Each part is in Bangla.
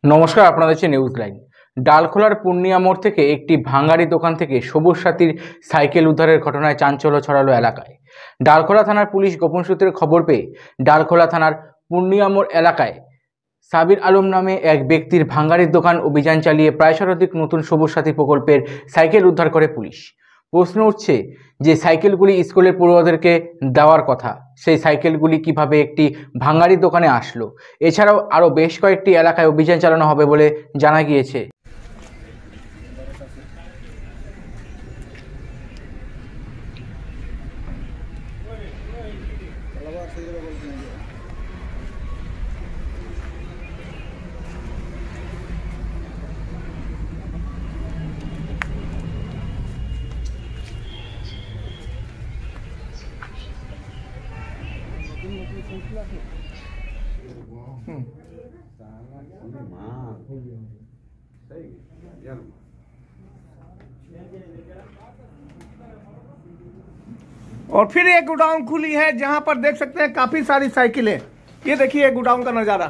নমস্কার, আপনারা দেখছেন নিউজ লাইন। ডালখোলার পূর্ণিয়া মোড় থেকে একটি ভাঙাড়ি দোকান থেকে সবুজ সাথীর সাইকেল উদ্ধারের ঘটনায় চাঞ্চল্য ছড়ালো এলাকায়। ডালখোলা থানার পুলিশ গোপন সূত্রে খবর পেয়ে ডালখোলা থানার পূর্ণিয়া মোড় এলাকায় সাবির আলম নামে এক ব্যক্তির ভাঙাড়ির দোকান অভিযান চালিয়ে প্রায় শতাধিক নতুন সবুজ সাথী প্রকল্পের সাইকেল উদ্ধার করে পুলিশ। প্রশ্ন উঠছে যে সাইকেলগুলি স্কুলের পড়ুয়াদেরকে দেওয়ার কথা, সেই সাইকেলগুলি কিভাবে একটি ভাঙাড়ি দোকানে আসলো। এছাড়াও আরও বেশ কয়েকটি এলাকায় অভিযান চালানো হবে বলে জানা গিয়েছে। और फिर एक गोडाउन खुली है जहां पर देख सकते हैं काफी सारी साइकिलें। ये देखिए गोडाउन का नजारा।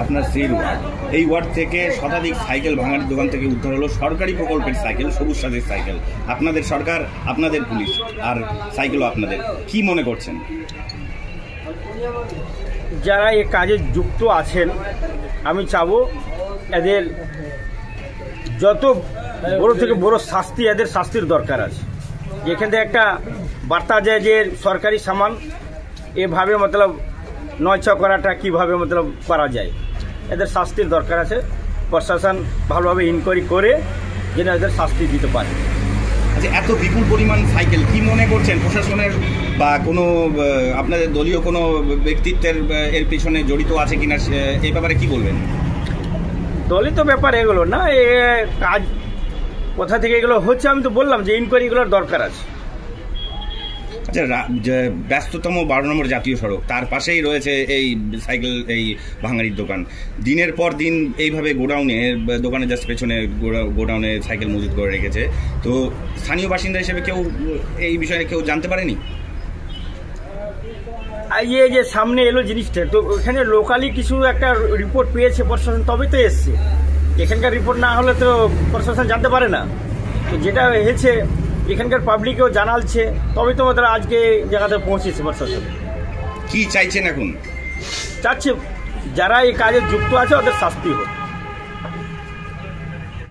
আপনার সেই ওয়ার্ড, এই ওয়ার্ড থেকে শতাধিক সাইকেল ভাঙার দোকান থেকে উদ্ধার হলো সরকারি প্রকল্পের সাইকেল, সবুজ সাথীর সাইকেল। আপনাদের সরকার, আপনাদের পুলিশ আর সাইকেলও আপনাদের, কি মনে করছেন? যারা এই কাজে যুক্ত আছেন, আমি চাবো এদের যত বড় থেকে বড় শাস্তি, এদের শাস্তির দরকার আছে। যেখান থেকে একটা বার্তা যায় যে সরকারি সামান এভাবে মতলব নয়ছ করাটা কিভাবে মতলব করা যায়, এদের শাস্তির দরকার আছে। প্রশাসন ভালোভাবে ইনকোয়ারি করে যেন এদের শাস্তি দিতে পারে। আচ্ছা, এত বিপুল পরিমাণ সাইকেল কি মনে করছেন প্রশাসনের বা কোনো আপনাদের দলীয় কোনো ব্যক্তিত্বের এর পেছনে জড়িত আছে কিনা, এই ব্যাপারে কি বলবেন? দলিত ব্যাপার এগুলো না, এ কাজ কোথা থেকে এগুলো হচ্ছে আমি তো বললাম যে ইনকোয়ারিগুলোর দরকার আছে। আচ্ছা, ব্যস্ততম 12 নম্বর জাতীয় সড়ক, তার পাশেই রয়েছে এই সাইকেল, এই ভাঙাড়ির দোকান। দিনের পর দিন এইভাবে দোকানে জাস্ট পেছনে গোডাউনে সাইকেল মজুত করে রেখেছে। তো স্থানীয় বাসিন্দা হিসেবে কেউ এই বিষয়ে কেউ জানতে পারেনি? এই যে সামনে এলো জিনিসটা, তো ওখানে লোকালি কিছু একটা রিপোর্ট পেয়েছে প্রশাসন, তবে তো এসছে। এখানকার রিপোর্ট না হলে তো প্রশাসন জানতে পারে না। তো যেটা হয়েছে এখানকার পাবলিকেও জানালছে, তবে তো ওদের আজকে জায়গাতে পৌঁছেছে প্রশাসন। কি চাইছেন এখন? চাচ্ছে যারা এই কাজে যুক্ত আছে ওদের শাস্তি হোক।